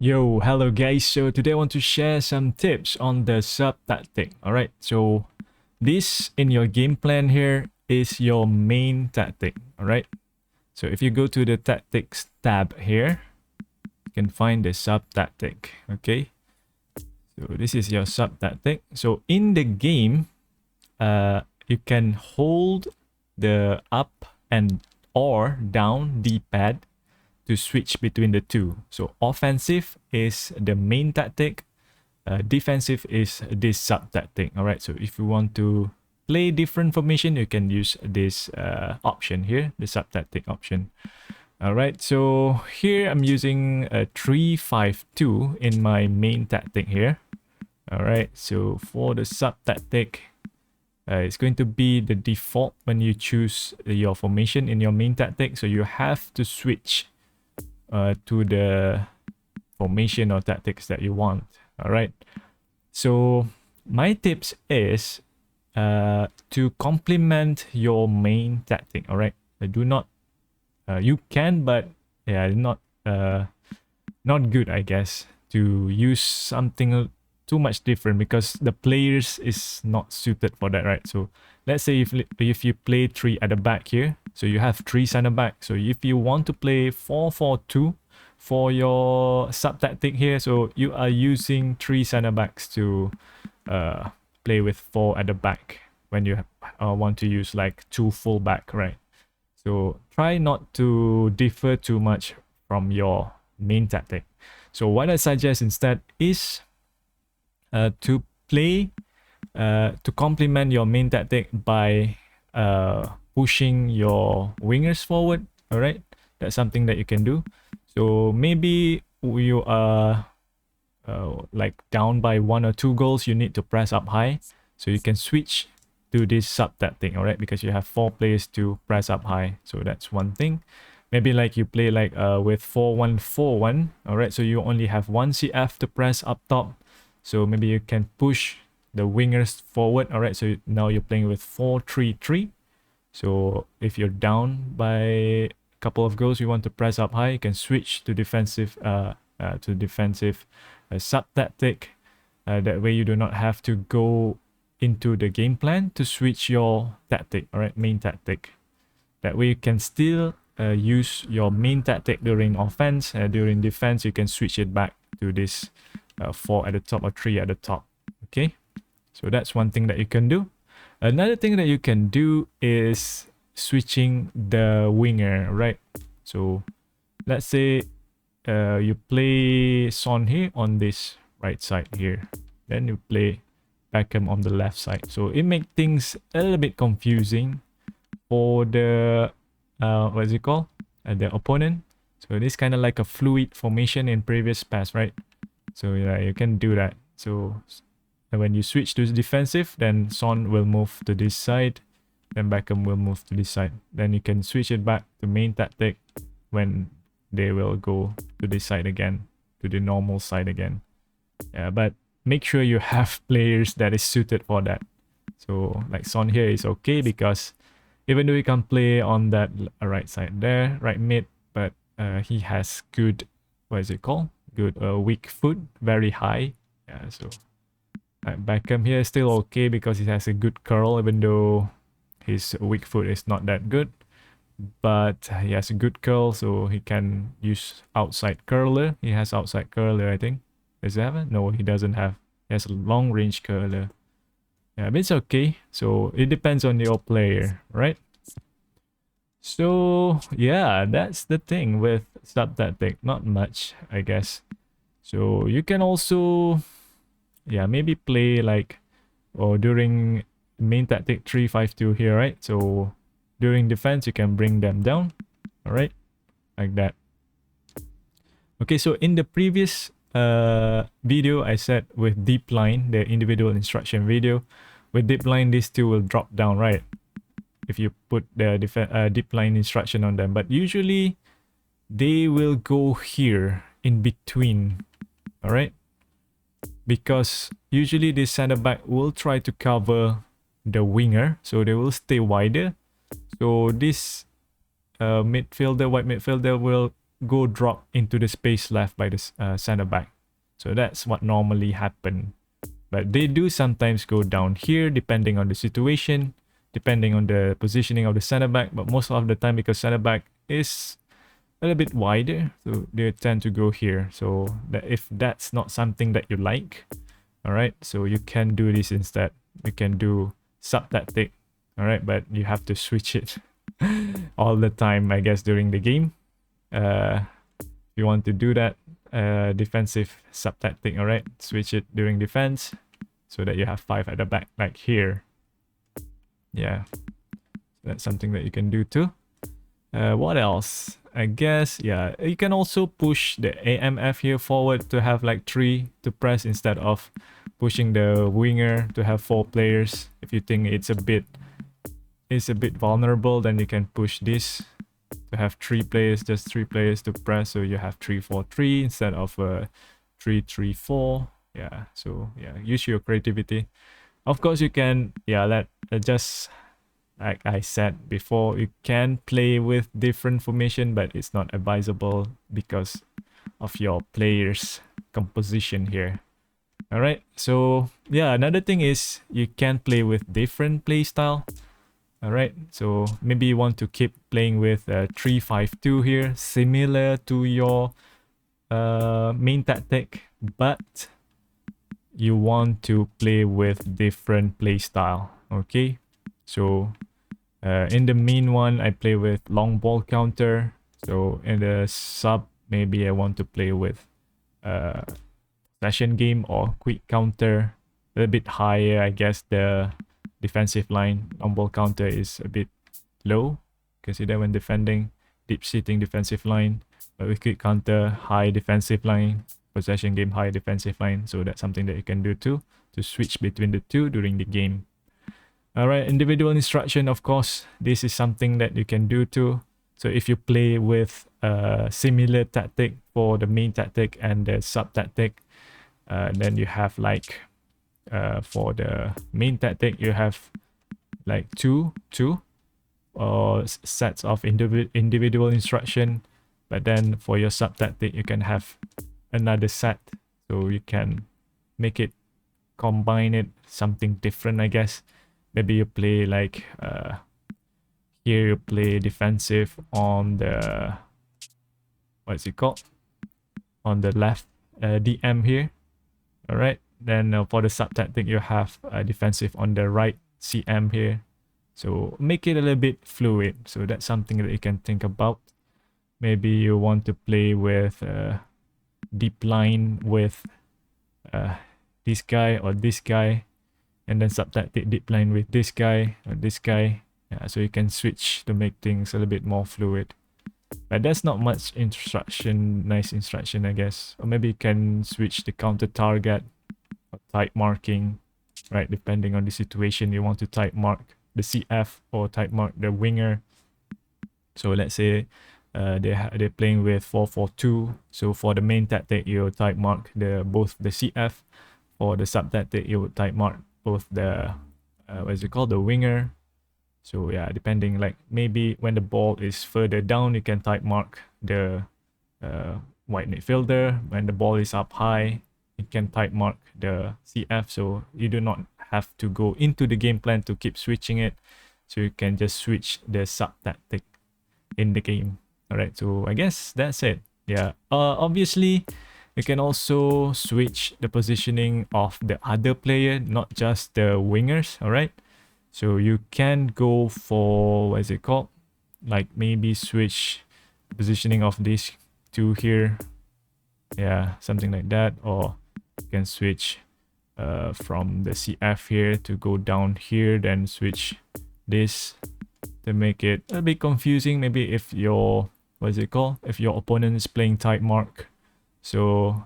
Yo, hello guys. So today I want to share some tips on the sub tactic. Alright, so this in your game plan here is your main tactic. Alright, so if you go to the tactics tab here, you can find the sub tactic. Okay, so this is your sub tactic. So in the game, you can hold the up and or down D-pad to switch between the two. So offensive is the main tactic, defensive is this sub tactic. All right, so if you want to play different formation, you can use this option here, the sub tactic option. All right, so here I'm using a 3-5-2 in my main tactic here. All right, so for the sub tactic, it's going to be the default when you choose your formation in your main tactic. So you have to switch to the formation or tactics that you want. All right. So my tips is to complement your main tactic. All right. Do not. You can, but yeah, not good, I guess, to use something too much different because the players is not suited for that, right? So let's say if you play three at the back here, so you have three center back. So if you want to play 4-4-2 for your sub tactic here, so you are using three center backs to play with four at the back when you want to use like two full back, right? So try not to differ too much from your main tactic. So what I suggest instead is to play to complement your main tactic by pushing your wingers forward. All right, that's something that you can do. So maybe you are like down by 1 or 2 goals, you need to press up high. So you can switch to this sub tactic, all right, because you have 4 players to press up high. So that's one thing. Maybe like you play like with 4-1-4-1, all right, so you only have one CF to press up top. So maybe you can push the wingers forward, all right, so now you're playing with 4-3-3. So if you're down by a couple of goals, you want to press up high, you can switch to defensive sub tactic. That way you do not have to go into the game plan to switch your tactic, all right, main tactic. That way you can still use your main tactic during offense. During defense, you can switch it back to this 4 at the top or 3 at the top. Okay, so that's one thing that you can do. Another thing that you can do is switching the winger, right? So let's say you play Son here on this right side here, then you play Beckham on the left side. So it makes things a little bit confusing for the what is it called? The opponent. So this kind of like a fluid formation in previous pass, right? So yeah, you can do that. So when you switch to defensive, then Son will move to this side, then Beckham will move to this side. Then you can switch it back to main tactic when they will go to this side again, to the normal side again. Yeah, but make sure you have players that is suited for that. So like Son here is okay because even though he can play on that right side there, right mid, but he has good, what is it called? Good weak foot, very high. Yeah, so Beckham here is still okay because he has a good curl, even though his weak foot is not that good. But he has a good curl, so he can use outside curler. He has outside curler, I think. Does he have it? No, he doesn't have. He has a long range curler. Yeah, but it's okay. So it depends on your player, right? So yeah, that's the thing with sub tactic. Not much, I guess. So you can also, yeah, maybe play like, or during main tactic 3-5-2 here, right? So during defense, you can bring them down, all right, like that. Okay, so in the previous video, I said with deep line, the individual instruction video, with deep line, these two will drop down, right? If you put the deep line instruction on them, but usually they will go here in between, all right? Because usually the center back will try to cover the winger, so they will stay wider. So this white midfielder will go drop into the space left by the center back. So that's what normally happen. But they do sometimes go down here depending on the situation, depending on the positioning of the center back. But most of the time, because center back is a little bit wider, so they tend to go here. So that if that's not something that you like, all right, so you can do this instead. You can do sub tactic, all right, but you have to switch it all the time, I guess, during the game. If you want to do that, defensive sub tactic, all right, switch it during defense so that you have 5 at the back, like here. Yeah, that's something that you can do too. What else? I guess, yeah, you can also push the AMF here forward to have like 3 to press instead of pushing the winger to have 4 players. If you think it's a bit vulnerable, then you can push this to have 3 players, just 3 players to press, so you have 3-4-3 instead of 3-3-4. Yeah, so yeah, use your creativity. Of course, you can, yeah, just like I said before, you can play with different formation, but it's not advisable because of your players' composition here. All right, so yeah, another thing is you can play with different play style. All right, so maybe you want to keep playing with 3-5-2 here, similar to your main tactic, but you want to play with different play style. Okay, so in the main one, I play with long ball counter. So in the sub, maybe I want to play with possession game or quick counter. A little bit higher, I guess. The defensive line long ball counter is a bit low. Consider when defending, deep sitting defensive line. But with quick counter, high defensive line. Possession game, high defensive line. So that's something that you can do too, to switch between the two during the game. All right, individual instruction, of course, this is something that you can do too. So if you play with a similar tactic for the main tactic and the sub tactic, then you have like for the main tactic, you have like two sets of individual instruction, but then for your sub tactic, you can have another set, so you can make it, combine it, something different, I guess. Maybe you play like here you play defensive on the, what's it called, on the left DM here. All right, then for the sub tactic, you have defensive on the right CM here. So make it a little bit fluid. So that's something that you can think about. Maybe you want to play with deep line with this guy or this guy, and then sub tactic deep line with this guy or this guy. Yeah, so you can switch to make things a little bit more fluid. But that's not much instruction, nice instruction, I guess. Or maybe you can switch the counter target or type marking, right? Depending on the situation, you want to type mark the CF or type mark the winger. So let's say they're playing with 4-4-2. So for the main tactic, you type mark both the CF. For the sub tactic, you would type mark both the the winger. So yeah, depending, like maybe when the ball is further down, you can type mark the wide midfielder. When the ball is up high, you can type mark the CF. So you do not have to go into the game plan to keep switching it. So you can just switch the sub tactic in the game. All right, so I guess that's it. Yeah, obviously, you can also switch the positioning of the other player, not just the wingers. All right. So you can go for, what is it called? Like maybe switch the positioning of these two here. Yeah, something like that. Or you can switch from the CF here to go down here, then switch this to make it a bit confusing. Maybe if your, if your opponent is playing type mark. So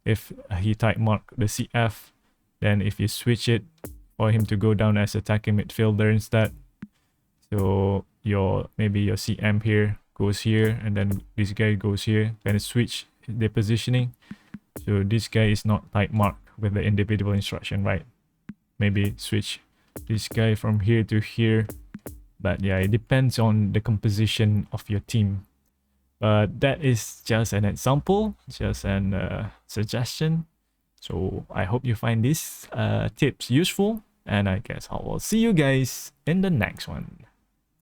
if he type mark the CF, then if you switch it, for him to go down as attacking midfielder instead. So maybe your CM here goes here, and then this guy goes here. Then switch the positioning. So this guy is not type mark with the individual instruction, right? Maybe switch this guy from here to here. But yeah, it depends on the composition of your team. But that is just an example, just an suggestion. So I hope you find these tips useful, and I guess I will see you guys in the next one.